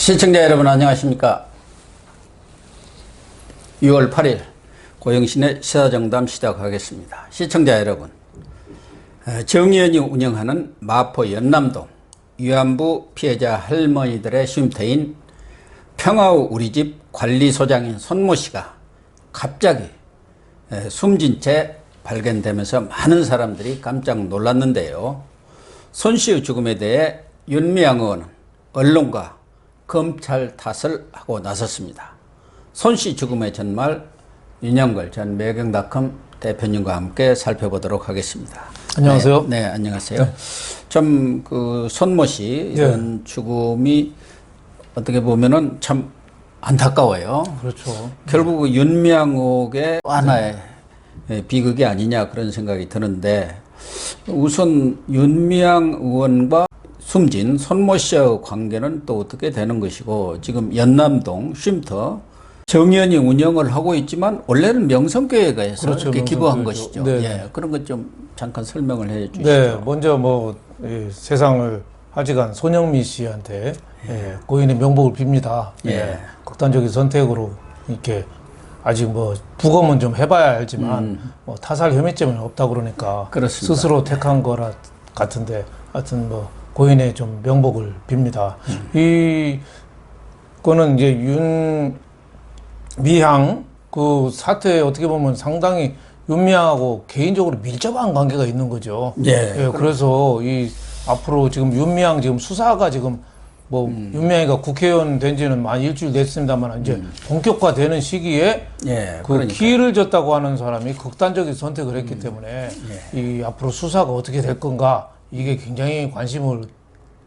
시청자 여러분 안녕하십니까. 6월 8일 고영신의 시사정담 시작하겠습니다. 시청자 여러분, 정의연이 운영하는 마포 연남동 위안부 피해자 할머니들의 쉼터인 평화우 우리집 관리소장인 손모 씨가 갑자기 숨진 채 발견되면서 많은 사람들이 깜짝 놀랐는데요. 손 씨의 죽음에 대해 윤미향 의원은 언론과 검찰 탓을 하고 나섰습니다. 손 씨 죽음의 전말 윤영걸 전 매경닷컴 대표님과 함께 살펴보도록 하겠습니다. 안녕하세요. 네, 안녕하세요. 네. 좀 그 손모 씨 이런 죽음이 어떻게 보면은 참 안타까워요. 그렇죠. 결국 윤미향옥의 하나의 비극이 아니냐 그런 생각이 드는데, 우선 윤미향 의원과 숨진 손모 씨의 관계는 또 어떻게 되는 것이고, 지금 연남동 쉼터 정의연이 운영을 하고 있지만 원래는 명성교회가 해서 그렇죠, 이렇게 기부한 명성교회죠. 것이죠. 네. 예, 그런 것 좀 잠깐 설명을 해 주시죠. 네, 먼저 세상을 하지간 손영미 씨한테 고인의 명복을 빕니다. 극단적인 선택으로 이렇게 아직 부검은 좀 해봐야 알지만 타살 혐의점은 없다 그러니까 그렇습니다. 스스로 택한 거라 같은데, 하여튼 고인의 좀 명복을 빕니다. 이거는 이제 윤미향 그 사태에 어떻게 보면 상당히 윤미향하고 개인적으로 밀접한 관계가 있는 거죠. 그래서 앞으로 지금 윤미향 지금 수사가 지금 윤미향이가 국회의원 된 지는 만 일주일 됐습니다만 이제 본격화되는 시기에 기회를 줬다고 하는 사람이 극단적인 선택을 했기 때문에 이 앞으로 수사가 어떻게 될 건가, 이게 굉장히 관심을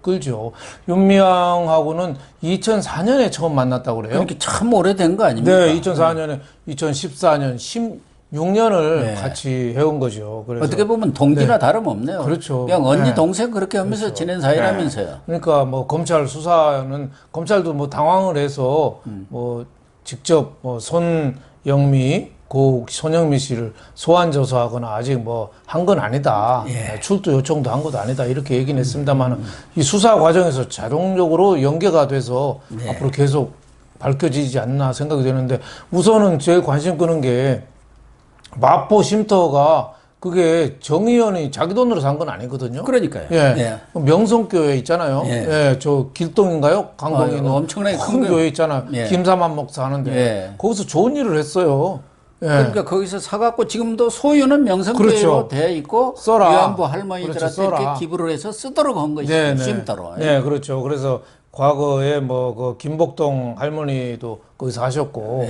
끌죠. 윤미향하고는 2004년에 처음 만났다고 그래요. 그렇게 참 오래된 거 아닙니까? 네, 2004년에 2014년 16년을 같이 해온 거죠. 그래서 어떻게 보면 동기나 다름없네요. 그렇죠. 그냥 언니 동생 그렇게 하면서 지낸 사이라면서요. 그러니까 검찰 수사는 검찰도 당황을 해서 직접 손영미 손영미 씨를 소환 조사하거나 아직 한 건 아니다. 출두 요청도 한 것도 아니다. 이렇게 얘기는 했습니다만 이 수사 과정에서 자동적으로 연계가 돼서 앞으로 계속 밝혀지지 않나 생각이 되는데, 우선은 제일 관심 끄는 게 마포 쉼터가 그게 정의연이 자기 돈으로 산 건 아니거든요. 그러니까요. 명성교회 있잖아요. 저 길동인가요? 강동에 있는 엄청나게 큰 교회 있잖아요. 김사만 목사 하는데 거기서 좋은 일을 했어요. 그러니까 거기서 사갖고 지금도 소유는 명성교회로 되어 있고 위안부 할머니들한테 이렇게 기부를 해서 쓰도록 한 것이죠. 쉼터로. 네, 그렇죠. 그래서 과거에 그 김복동 할머니도 거기서 하셨고,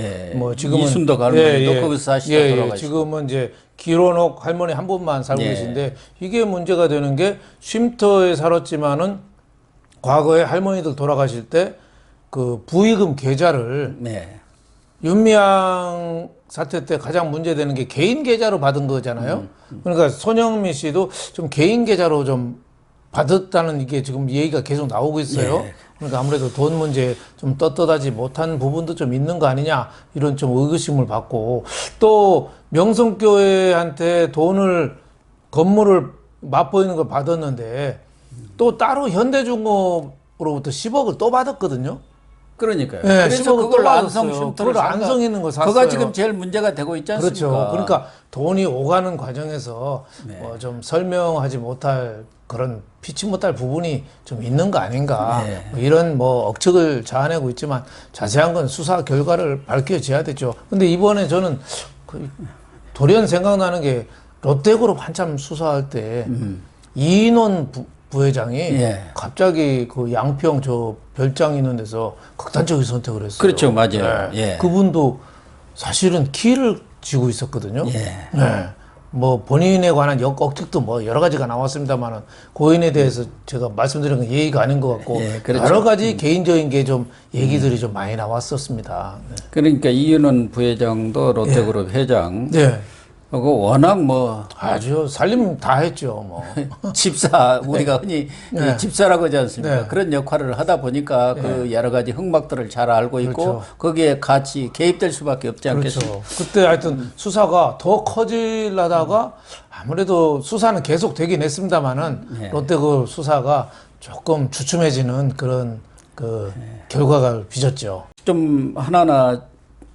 지금은 이순덕 할머니도 거기서 하시다 돌아가시고, 지금은 이제 기론옥 할머니 한 분만 살고 계신데, 이게 문제가 되는 게 쉼터에 살았지만은 과거에 할머니들 돌아가실 때 그 부의금 계좌를 윤미향 사태 때 가장 문제되는 게 개인 계좌로 받은 거잖아요. 그러니까 손영미 씨도 좀 개인 계좌로 좀 받았다는 이게 지금 얘기가 계속 나오고 있어요. 그러니까 아무래도 돈 문제 좀 떳떳하지 못한 부분도 좀 있는 거 아니냐, 이런 좀 의구심을 받고, 또 명성교회한테 건물을 맛보이는 걸 받았는데 또 따로 현대중공업으로부터 10억을 또 받았거든요. 그러니까요. 네, 그래서 그걸 안성 있는 거 샀어요. 그거 지금 제일 문제가 되고 있지 않습니까? 그렇죠. 그러니까 돈이 오가는 과정에서 좀 설명하지 못할 그런 피치 못할 부분이 좀 있는 거 아닌가. 이런 억측을 자아내고 있지만 자세한 건 수사 결과를 밝혀져야 되죠. 근데 이번에 저는 돌연 생각나는 게 롯데그룹 한참 수사할 때 이인원 부회장이 갑자기 그 양평 저 별장 있는 데서 극단적인 선택을 했어요. 그렇죠, 맞아요. 그분도 사실은 키를 쥐고 있었거든요. 본인에 관한 억측도 여러 가지가 나왔습니다만은, 고인에 대해서 제가 말씀드린 건 예의가 아닌 것 같고, 그렇죠. 여러 가지 개인적인 게 좀 얘기들이 좀 많이 나왔었습니다. 그러니까 이윤원 부회장도 롯데그룹 회장. 그거 워낙 아주 살림 다 했죠. 집사, 우리가 흔히 집사라고 하지 않습니까? 그런 역할을 하다 보니까 그 여러 가지 흑막들을 잘 알고 있고, 거기에 같이 개입될 수밖에 없지 않겠습니까? 그때 하여튼 수사가 더 커지려다가 아무래도 수사는 계속 되긴 했습니다만은 롯데그룹 수사가 조금 주춤해지는 그런 그 결과가 빚었죠. 좀 하나하나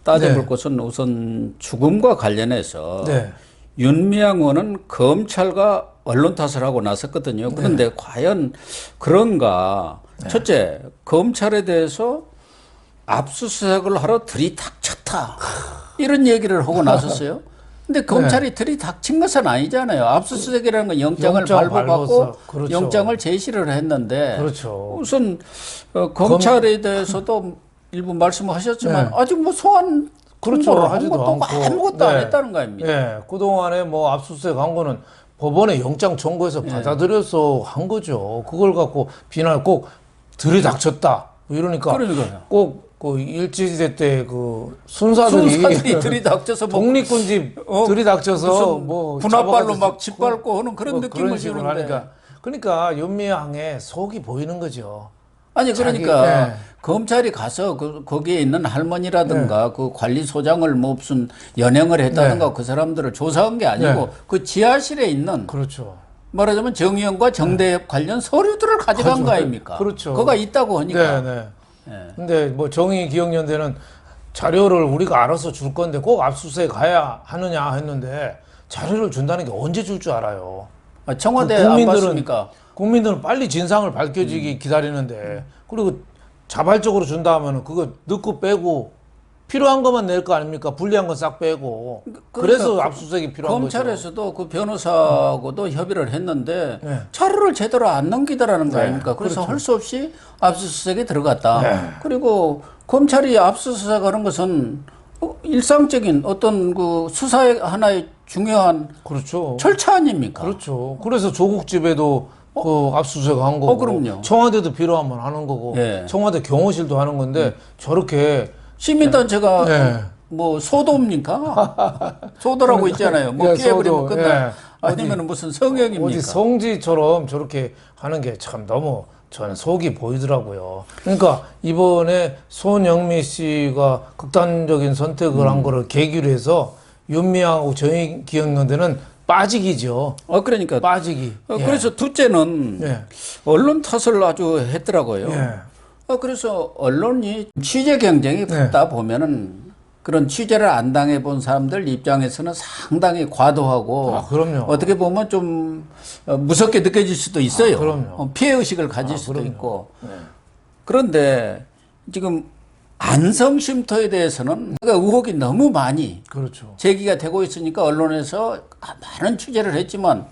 따져볼 네. 것은 우선 죽음과 관련해서 네. 윤미향 의원은 검찰과 언론 탓을 하고 나섰거든요. 그런데 과연 그런가? 첫째, 검찰에 대해서 압수수색을 하러 들이닥쳤다. 이런 얘기를 하고 나섰어요. 근데 검찰이 들이닥친 것은 아니잖아요. 압수수색이라는 건 영장을 발부받고 그렇죠. 영장을 제시를 했는데 그렇죠. 우선 검찰에 대해서도 일부 말씀하셨지만 아직 뭐 소환 그렇죠. 통보를 한 하지도 것도 없고 않고. 아무것도 안 네. 했다는 거 아닙니까? 네. 그동안에 뭐 압수수색 한 거는 법원에 영장 청구해서 받아들여서 한 거죠. 그걸 갖고 비난을 꼭 들이닥쳤다. 뭐 이러니까 그러니까요. 꼭 그 일제시대 때 그 순사들이 들이닥쳐서 뭐 독립군집 들이닥쳐서 무슨 뭐 분합발로 잡아가지고 막 짓밟고 하는 그런 뭐 느낌을 그런 식으로 주는데. 하니까 그러니까 윤미향의 속이 보이는 거죠. 아니 그러니까 네. 검찰이 가서 거기에 있는 할머니라든가 그 관리소장을 뭐 무슨 연행을 했다든가 그 사람들을 조사한 게 아니고 그 지하실에 있는 그렇죠. 말하자면 정의연과 정대협 관련 서류들을 가져간 거 아닙니까? 그렇죠. 그거가 있다고 하니까. 네. 근데 뭐 정의기억연대는 자료를 우리가 알아서 줄 건데 꼭 압수수색 가야 하느냐 했는데 자료를 준다는 게 언제 줄 줄 알아요. 청와대 안 받습니까? 국민들은 빨리 진상을 밝혀지기 기다리는데 그리고 자발적으로 준다 하면은 그거 넣고 빼고 필요한 것만 낼 거 아닙니까? 불리한 건 싹 빼고. 그래서 압수수색이 필요한 거죠. 검찰에서도 그 변호사하고도 협의를 했는데 자료를 제대로 안 넘기더라는 거 아닙니까? 그래서 할 수 없이 압수수색에 들어갔다. 그리고 검찰이 압수수색하는 것은 일상적인 어떤 그 수사의 하나의 중요한 그렇죠. 절차 아닙니까? 그렇죠. 그래서 조국 집에도 그 압수수색 한 거고. 그럼요. 청와대도 필요하면 하는 거고. 청와대 경호실도 하는 건데 저렇게 시민단체가 뭐 소도입니까? 소도라고 있잖아요. 뭐 피해버리면 끝나. 아니면 무슨 성형입니까? 어디 성지처럼 저렇게 하는 게 참 너무 저는 속이 보이더라고요. 그러니까 이번에 손영미 씨가 극단적인 선택을 한 거를 계기로 해서 윤미향하고 정의기억연대는 빠지기죠. 그러니까 빠지기. 그래서 둘째는 언론 탓을 아주 했더라고요. 그래서 언론이 취재 경쟁이 붙다 보면은 그런 취재를 안 당해본 사람들 입장에서는 상당히 과도하고 그럼요. 어떻게 보면 좀 무섭게 느껴질 수도 있어요. 그럼요. 피해의식을 가질 수도 있고. 그런데 지금 안성 쉼터에 대해서는 의혹이 너무 많이 제기가 되고 있으니까 언론에서 많은 취재를 했지만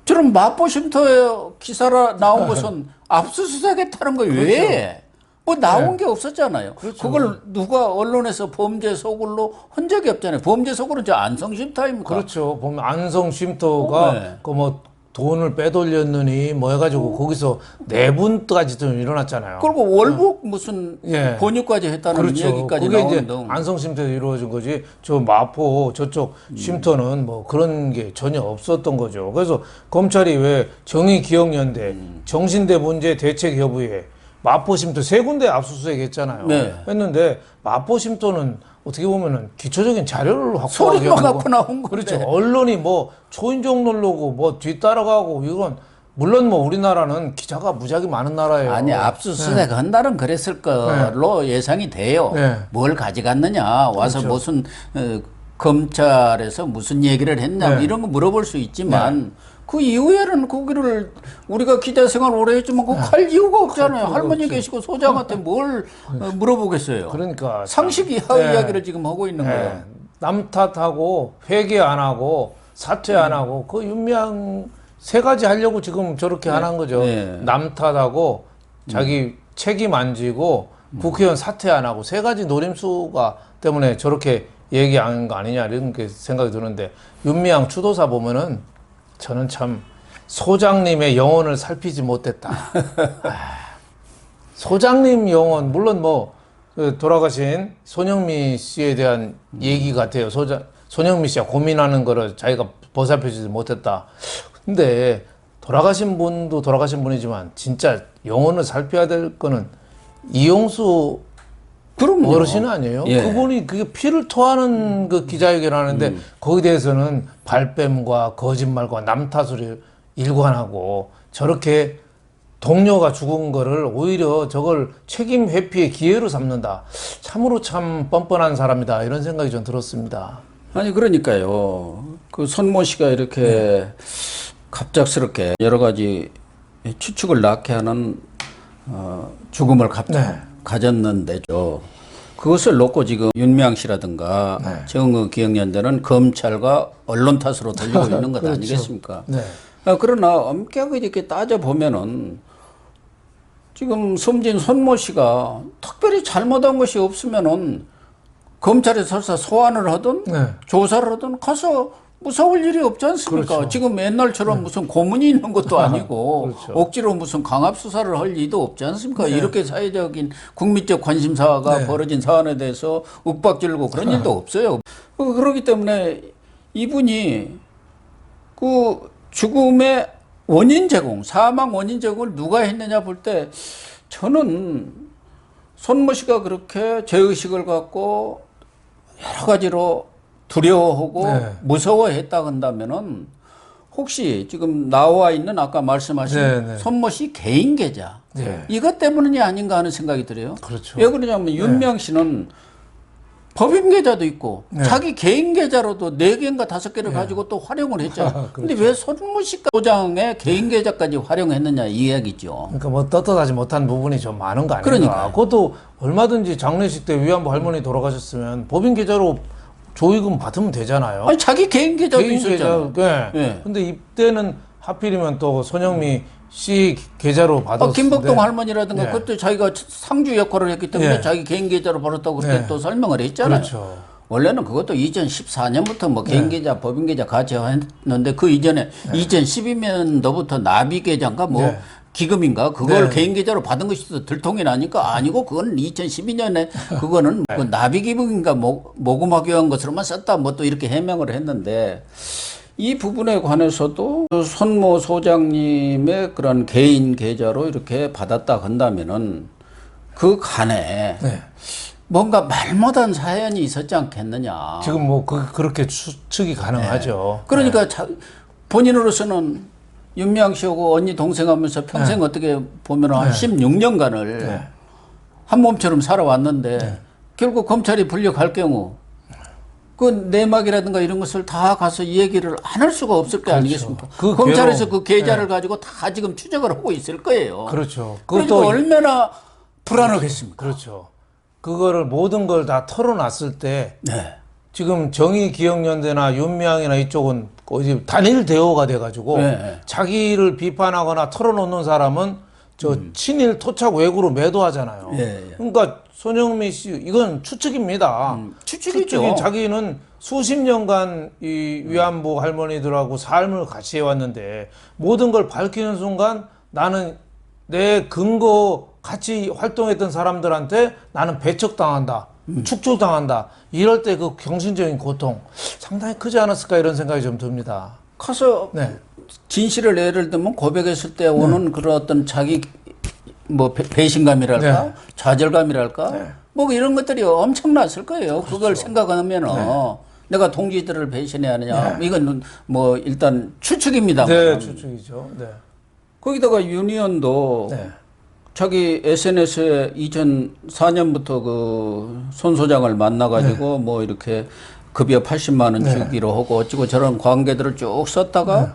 저런 마포 쉼터에 기사가 나온 것은 압수수색했다는 거 왜? 뭐 나온 게 없었잖아요. 그걸 누가 언론에서 범죄 소굴로 한 적이 없잖아요. 범죄 소굴은 저 안성 쉼터입니까? 그렇죠. 보면 안성 쉼터가 그 뭐 돈을 빼돌렸느니 뭐 해가지고 거기서 내분까지도 일어났잖아요. 그리고 월북 무슨 본유까지 했다는 얘기까지 그게 나오는 이제 등. 안성 쉼터에서 이루어진 거지. 저 마포 저쪽 쉼터는 뭐 그런 게 전혀 없었던 거죠. 그래서 검찰이 왜 정의기억연대, 정신대 문제 대책 여부에 마포 쉼터 세 군데 압수수색 했잖아요. 했는데 마포 쉼터는 어떻게 보면은 기초적인 자료를 확보하기 소리만 갖고 나온 건데. 그렇죠. 언론이 뭐 초인종 누르고 뭐 뒤따라가고 이건 물론 뭐 우리나라는 기자가 무지하게 많은 나라예요. 아니 압수수색 한다는 그랬을 걸로 예상이 돼요. 뭘 가져갔느냐 와서 무슨 검찰에서 무슨 얘기를 했냐 이런 거 물어볼 수 있지만 그 이후에는 거기를 우리가 기자 생활 오래 했지만 그거 갈 이유가 없잖아요. 할머니 계시고 소장한테 뭘 물어보겠어요. 그러니까 상식 이하 이야기를 지금 하고 있는 거예요. 남 탓하고 회개 안 하고 사퇴 안 하고 그 윤미향 세 가지 하려고 지금 저렇게 하는 거죠. 남 탓하고 자기 책임 안 지고 국회의원 사퇴 안 하고 세 가지 노림수가 때문에 저렇게 얘기하는 거 아니냐 이런 게 생각이 드는데 윤미향 추도사 보면은 저는 참 소장님의 영혼을 살피지 못했다. 소장님 영혼 물론 뭐 돌아가신 손영미 씨에 대한 얘기 같아요. 손영미 씨가 고민하는 거를 자기가 보살펴주지 못했다. 근데 돌아가신 분도 돌아가신 분이지만 진짜 영혼을 살펴야 될 거는 이용수 어르신 아니에요? 그분이 그게 피를 토하는 그 기자회견을 하는데 거기에 대해서는 발뺌과 거짓말과 남 탓을 일관하고 저렇게 동료가 죽은 거를 오히려 저걸 책임 회피의 기회로 삼는다. 참으로 참 뻔뻔한 사람이다. 이런 생각이 좀 들었습니다. 아니 그러니까요. 그 손모 씨가 이렇게 갑작스럽게 여러 가지 추측을 낳게 하는 죽음을 가졌는데죠. 그것을 놓고 지금 윤미향 씨라든가 정의 기억연대는 검찰과 언론 탓으로 돌리고 있는 것 그렇죠. 아니겠습니까? 네. 그러나 엄격하게 이렇게 따져보면은 지금 숨진 손모 씨가 특별히 잘못한 것이 없으면은 검찰에 설사 소환을 하든 조사를 하든 가서 무서울 일이 없지 않습니까? 그렇죠. 지금 옛날처럼 무슨 고문이 있는 것도 아니고 그렇죠. 억지로 무슨 강압 수사를 할 일도 없지 않습니까? 이렇게 사회적인 국민적 관심사가 벌어진 사안에 대해서 윽박질고 그런 일도 없어요. 그렇기 때문에 이분이 그 죽음의 원인 제공, 사망 원인 제공을 누가 했느냐 볼 때 저는 손모 씨가 그렇게 죄의식을 갖고 여러 가지로 두려워하고 무서워했다 한다면은 혹시 지금 나와 있는 아까 말씀하신 손모 씨 개인 계좌 이것 때문이 아닌가 하는 생각이 들어요. 그렇죠. 왜 그러냐면 윤미향 씨는 법인 계좌도 있고 자기 개인 계좌로도 4개인가 5개를 가지고 또 활용을 했잖아요. 근데 왜 손모 씨 소장의 개인 계좌까지 활용했느냐 이 이야기죠. 그러니까 뭐 떳떳하지 못한 부분이 좀 많은 거 아닌가. 그러니까요. 그것도 얼마든지 장례식 때 위안부 할머니 돌아가셨으면 법인 계좌로 조의금 받으면 되잖아요. 아니 자기 개인 계좌도 있었잖아요. 근데 이때는 하필이면 또 손영미 씨 계좌로 받았는데 김복동 할머니라든가 그것도 자기가 상주 역할을 했기 때문에 자기 개인 계좌로 벌었다고 그렇게 또 설명을 했잖아요. 그렇죠. 원래는 그것도 2014년부터 뭐 개인 계좌, 법인 계좌 같이 했는데 그 이전에 2012년도부터 나비 계좌인가 뭐 기금인가 그걸 개인 계좌로 받은 것이 들통이 나니까 아니고 그건 2012년에 그거는 그 나비 기금인가 모금하기 위한 것으로만 썼다 뭐 또 이렇게 해명을 했는데 이 부분에 관해서도 손모 소장님의 그런 개인 계좌로 이렇게 받았다 한다면은 그 간에 뭔가 말 못한 사연이 있었지 않겠느냐. 지금 뭐 그렇게 추측이 가능하죠. 그러니까 본인으로서는 윤미향 씨하고 언니 동생 하면서 평생 어떻게 보면 한 16년간을 한 몸처럼 살아왔는데 결국 검찰이 불려갈 경우 그 내막이라든가 이런 것을 다 가서 이 얘기를 안 할 수가 없을 게 아니겠습니까? 검찰에서 그 계좌를 가지고 다 지금 추적을 하고 있을 거예요. 그렇죠. 그러니까 얼마나 불안하겠습니까? 그렇죠. 그거를 모든 걸 다 털어놨을 때 지금 정의기억연대나 윤미향이나 이쪽은 거의 단일 대오가 돼가지고 자기를 비판하거나 털어놓는 사람은 저 친일 토착 외구로 매도하잖아요. 그러니까 손영미 씨 이건 추측입니다. 추측이죠. 자기는 수십 년간 이 위안부 할머니들하고 삶을 같이 해왔는데 모든 걸 밝히는 순간 나는 내 근거 같이 활동했던 사람들한테 나는 배척당한다. 축소당한다. 이럴 때 그 정신적인 고통 상당히 크지 않았을까 이런 생각이 좀 듭니다. 커서 진실을 예를 들면 고백했을 때 오는 그런 어떤 자기 뭐 배신감이랄까 좌절감이랄까 뭐 이런 것들이 엄청났을 거예요. 그렇죠. 그걸 생각하면은 내가 동지들을 배신해야 하느냐 이건 뭐 일단 추측입니다. 추측이죠. 거기다가 윤 의원도 자기 SNS에 2004년부터 그 손 소장을 만나가지고 뭐 이렇게 급여 80만 원 주기로 하고 어찌고 저런 관계들을 쭉 썼다가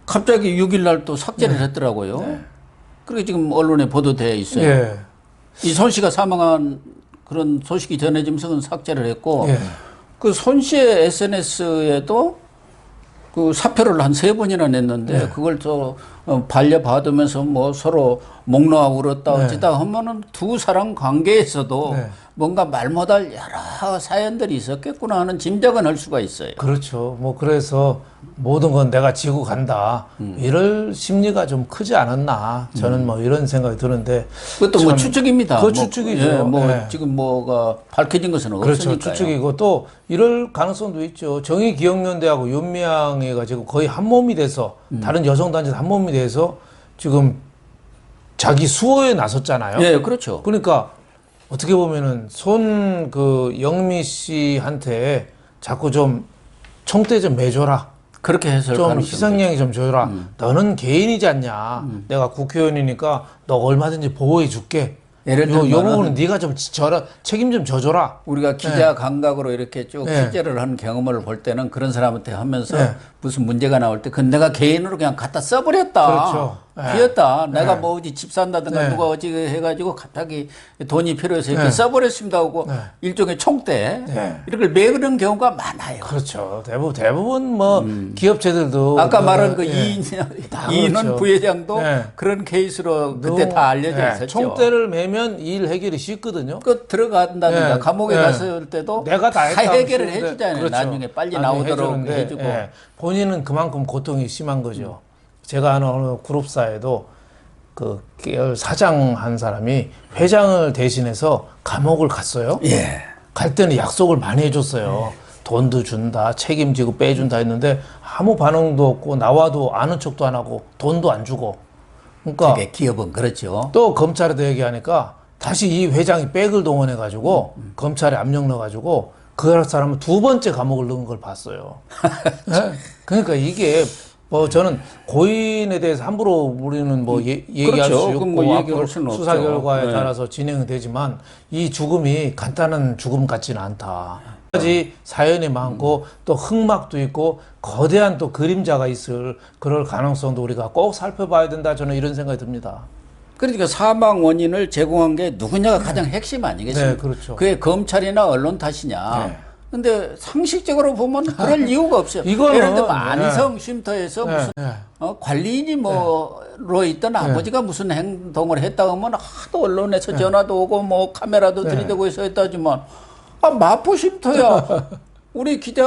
갑자기 6일날 또 삭제를 했더라고요. 그렇게 지금 언론에 보도되어 있어요. 이 손 씨가 사망한 그런 소식이 전해지면서 삭제를 했고 그 손 씨의 SNS에도 그 사표를 한 3번이나 냈는데 그걸 또 반려받으면서 뭐 서로 목놓아 울었다 어찌다 하면은 두 사람 관계에서도 뭔가 말 못할 여러 사연들이 있었겠구나 하는 짐작은 할 수가 있어요. 그렇죠. 뭐 그래서 모든 건 내가 지고 간다. 이럴 심리가 좀 크지 않았나. 저는 뭐 이런 생각이 드는데. 그것도 뭐 추측입니다. 그 추측이죠. 지금 뭐가 밝혀진 것은 그렇죠. 없으니까요. 추측이고 또 이럴 가능성도 있죠. 정의기억연대하고 윤미향이가 지금 거의 한 몸이 돼서 다른 여성단체도 한 몸이 돼서 지금 자기 수호에 나섰잖아요. 네, 그렇죠. 그러니까 어떻게 보면은 영미 씨한테 자꾸 좀 총대 좀 매줘라. 그렇게 해서 좀 희생양이 좀 줘라. 너는 개인이지 않냐. 내가 국회의원이니까 너 얼마든지 보호해 줄게. 예를 요 들면 부분은 네가 좀 책임 좀 져줘라. 우리가 기자 감각으로 이렇게 쭉 네. 취재를 하는 경험을 볼 때는 그런 사람한테 하면서 네. 무슨 문제가 나올 때 그건 내가 개인으로 그냥 갖다 써버렸다. 그렇죠. 비었다. 네. 내가 뭐 어디 집 산다든가 네. 누가 어찌 해가지고 갑자기 돈이 필요해서 이렇게 네. 써버렸습니다 하고 네. 일종의 총대 네. 이렇게 매그는 경우가 많아요. 그렇죠. 대부분 뭐 기업체들도 아까 말한 그 예. 이인원 그렇죠. 부회장도 네. 그런 케이스로 그때 다 알려져 네. 있었죠. 총대를 매면 일 해결이 쉽거든요. 그 들어간다든가 네. 감옥에 네. 갔을 때도 내가 다 했다 해결을 하면서 해주잖아요. 그렇죠. 나중에 빨리 나중에 나오도록 해주는데, 해주고. 예. 본인은 그만큼 고통이 심한 거죠. 제가 아는 어느 그룹사에도 그 계열 사장 한 사람이 회장을 대신해서 감옥을 갔어요. 예. 갈 때는 약속을 많이 해줬어요. 돈도 준다, 책임지고 빼준다 했는데 아무 반응도 없고 나와도 아는 척도 안 하고 돈도 안 주고. 그러니까 되게 기업은 그렇죠. 또 검찰에다 얘기하니까 다시 이 회장이 백을 동원해가지고 검찰에 압력 넣어가지고 그 사람은 2번째 감옥을 넣은 걸 봤어요. 네? 그러니까 이게 뭐 저는 고인에 대해서 함부로 우리는 뭐 얘기할 그렇죠. 수 그건 없고 뭐 앞으로 얘기할 수는 수사 없죠. 결과에 네. 따라서 진행이 되지만 이 죽음이 간단한 죽음 같지는 않다. 까지 사연이 많고 또 흑막도 있고 거대한 또 그림자가 있을 그럴 가능성도 우리가 꼭 살펴봐야 된다. 저는 이런 생각이 듭니다. 그러니까 사망 원인을 제공한 게 누구냐가 가장 핵심 아니겠습니까? 네, 그렇죠. 그게 검찰이나 언론 탓이냐. 네. 근데 상식적으로 보면 그럴 이유가 없어요. 이거는, 예를 들면 안성 쉼터에서 네, 무슨 네. 관리인이 뭐로 있던 아버지가 무슨 행동을 했다 하면 하도 언론에서 전화도 오고 뭐 카메라도 들이대고 해서 했다지만 마포 쉼터야. 우리 기자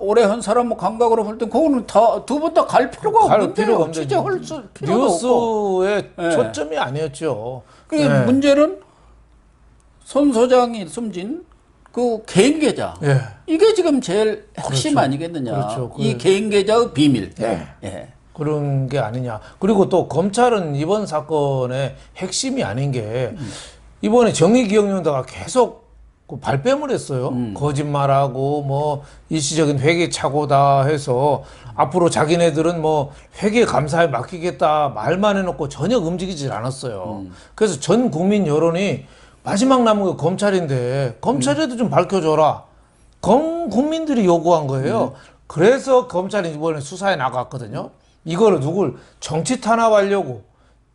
오래 한 사람 뭐 감각으로 볼 때 그거는 다 두 번 다 갈 필요가 없는데요. 취재할 필요가 없고. 뉴스의 네. 초점이 아니었죠. 그 네. 문제는 손 소장이 숨진 그 개인 계좌. 예. 이게 지금 제일 핵심 그렇죠. 아니겠느냐. 그렇죠. 이 개인 계좌의 비밀. 예. 예. 그런 게 아니냐. 그리고 또 검찰은 이번 사건의 핵심이 아닌 게 이번에 정의기억연대가 계속 그 발뺌을 했어요. 거짓말하고 뭐 일시적인 회계착오다 해서 앞으로 자기네들은 뭐 회계 감사에 맡기겠다 말만 해놓고 전혀 움직이질 않았어요. 그래서 전 국민 여론이 마지막 남은 게 검찰인데 검찰에도 좀 밝혀줘라. 국민들이 요구한 거예요. 그래서 검찰이 이번에 수사에 나갔거든요. 이거를 누굴 정치 탄압하려고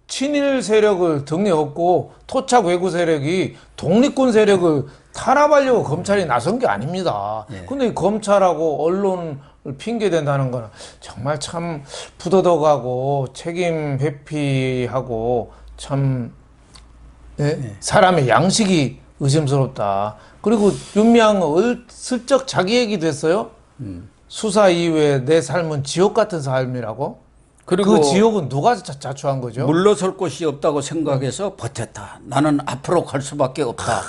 친일 세력을 등에 업고 토착 외구 세력이 독립군 세력을 탄압하려고 검찰이 나선 게 아닙니다. 근데 이 검찰하고 언론을 핑계 댄다는 거는 정말 참 부도덕하고 책임 회피하고 참 사람의 양식이 의심스럽다. 그리고 윤미향은 슬쩍 자기 얘기도 했어요. 수사 이후에 내 삶은 지옥 같은 삶이라고. 그리고 그 지옥은 누가 자초한 거죠? 물러설 곳이 없다고 생각해서 버텼다. 나는 앞으로 갈 수밖에 없다.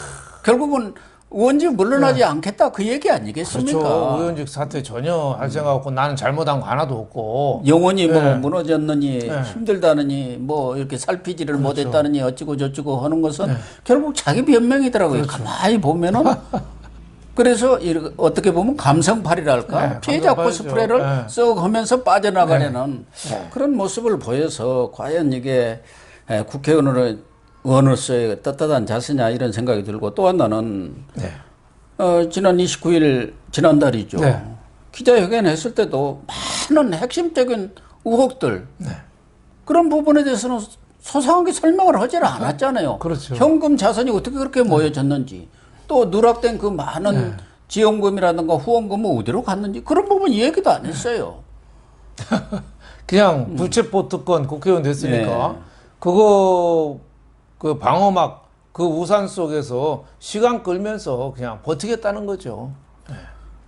결국은 의원직 물러나지 않겠다. 그 얘기 아니겠습니까? 그렇죠. 의원직 사퇴 전혀 할 생각 없고 나는 잘못한 거 하나도 없고. 영혼이 뭐 네. 무너졌느니 네. 힘들다느니 뭐 이렇게 살피지를 그렇죠. 못했다느니 어찌고 저찌고 하는 것은 결국 자기 변명이더라고요. 그렇죠. 가만히 보면은 그래서 어떻게 보면 감성팔이랄까 네, 피해자 감성팔이죠. 코스프레를 네. 썩 하면서 빠져나가려는 그런 모습을 보여서 과연 이게 국회의원으로서의 떳떳한 자세냐 이런 생각이 들고 또 하나는 지난 29일 지난달이죠. 네. 기자회견 했을 때도 많은 핵심적인 의혹들 그런 부분에 대해서는 소상하게 설명을 하지 않았잖아요. 그렇죠. 현금 자산이 어떻게 그렇게 모여졌는지 또 누락된 그 많은 지원금이라든가 후원금은 어디로 갔는지 그런 부분 얘기도 안 했어요. 그냥 불체포 특권 국회의원 됐으니까 네. 그거 그 방어막 그 우산 속에서 시간 끌면서 그냥 버티겠다는 거죠.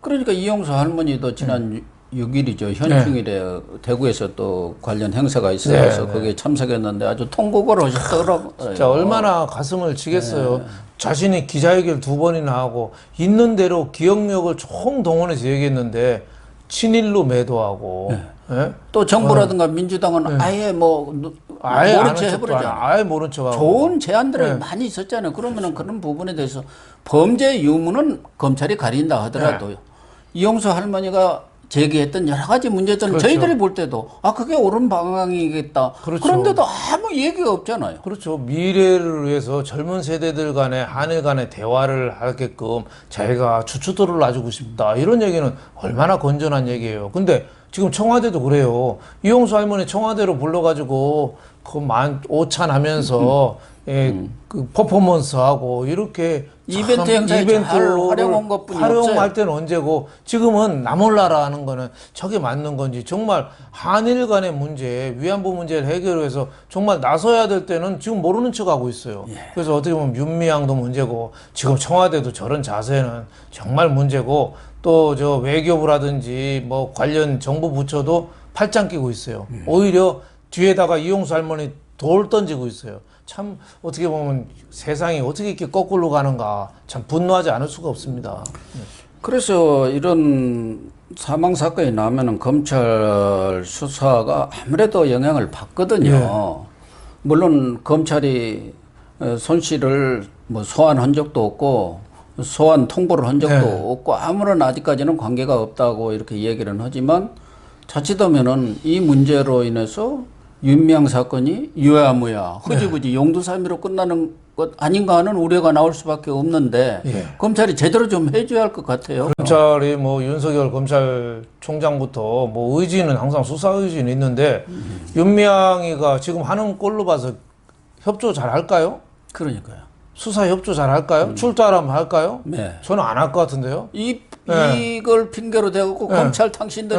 그러니까 이용수 할머니도 지난 6일이죠. 현충일에 대구에서 또 관련 행사가 있어서 거기에 참석했는데 아주 통곡을 하셨더라고요. 진짜 얼마나 가슴을 치겠어요. 자신이 기자회견을 2번이나 하고 있는 대로 기억력을 총동원해서 얘기했는데 친일로 매도하고 예? 또 정부라든가 민주당은 아예 뭐 아예 모른 아는 채 척도 해버리잖아요. 아예 모른 척하고 좋은 제안들이 많이 있었잖아요. 그러면은 그런 부분에 대해서 범죄 유무는 검찰이 가린다 하더라도요. 이용수 할머니가 제기했던 여러 가지 문제들은 그렇죠. 저희들이 볼 때도 그게 옳은 방향이겠다. 그렇죠. 그런데도 아무 얘기가 없잖아요. 그렇죠. 미래를 위해서 젊은 세대들 간에 한일 간의 대화를 하게끔 자기가 주춧돌을 놔주고 싶다. 이런 얘기는 얼마나 건전한 얘기예요. 근데 지금 청와대도 그래요. 이용수 할머니 청와대로 불러가지고 그 오찬하면서 그 퍼포먼스하고 이렇게 이벤트 행사에 잘 활용한 것뿐이 활용할 없어요. 때는 언제고 지금은 나 몰라라 하는 거는 저게 맞는 건지 정말 한일 간의 문제, 위안부 문제를 해결해서 정말 나서야 될 때는 지금 모르는 척하고 있어요. 그래서 어떻게 보면 윤미향도 문제고 지금 청와대도 저런 자세는 정말 문제고 또 저 외교부라든지 뭐 관련 정부 부처도 팔짱 끼고 있어요. 오히려 뒤에다가 이용수 할머니 돌 던지고 있어요. 참 어떻게 보면 세상이 어떻게 이렇게 거꾸로 가는가 참 분노하지 않을 수가 없습니다. 그래서 이런 사망 사건이 나면은 검찰 수사가 아무래도 영향을 받거든요. 물론 검찰이 손 씨를 뭐 소환한 적도 없고 소환 통보를 한 적도 없고 아무런 아직까지는 관계가 없다고 이렇게 얘기는 하지만 자칫하면은 이 문제로 인해서 윤미향 사건이 유야무야 흐지부지 용두사미로 끝나는 것 아닌가 하는 우려가 나올 수밖에 없는데 검찰이 제대로 좀 해줘야 할 것 같아요. 검찰이 뭐 윤석열 검찰총장부터 뭐 의지는 항상 수사 의지는 있는데 윤미향이가 지금 하는 꼴로 봐서 협조 잘 할까요? 그러니까요. 수사 협조 잘 할까요? 출두하라면 할까요? 네. 저는 안 할 것 같은데요. 이걸 핑계로 대고 검찰 당신들이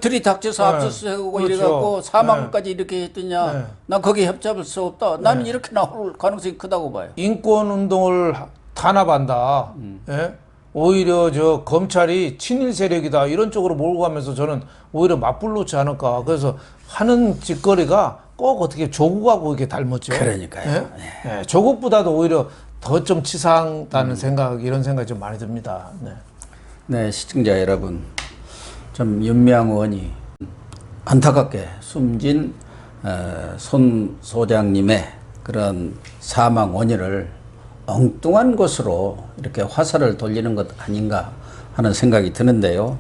들이닥쳐서 압수수색하고 그렇죠. 이래갖고 사망까지 이렇게 했더냐. 난 거기에 협조할 수 없다. 나는 이렇게 나올 가능성이 크다고 봐요. 인권 운동을 탄압한다. 예? 오히려 저 검찰이 친일 세력이다 이런 쪽으로 몰고 가면서 저는 오히려 맞불놓지 않을까. 그래서 하는 짓거리가 꼭 어떻게 조국하고 이렇게 닮았죠. 그러니까요. 예? 예, 조국보다도 오히려 더 좀 치사하다는 생각 이런 생각이 좀 많이 듭니다. 네. 네, 시청자 여러분. 좀 윤미향 의원이 안타깝게 숨진 손 소장님의 그런 사망 원인을 엉뚱한 것으로 이렇게 화살을 돌리는 것 아닌가 하는 생각이 드는데요.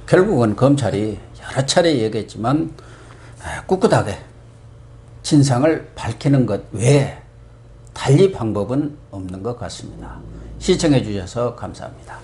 결국은 검찰이 여러 차례 얘기했지만 꿋꿋하게 진상을 밝히는 것 외에 달리 방법은 없는 것 같습니다. 시청해 주셔서 감사합니다.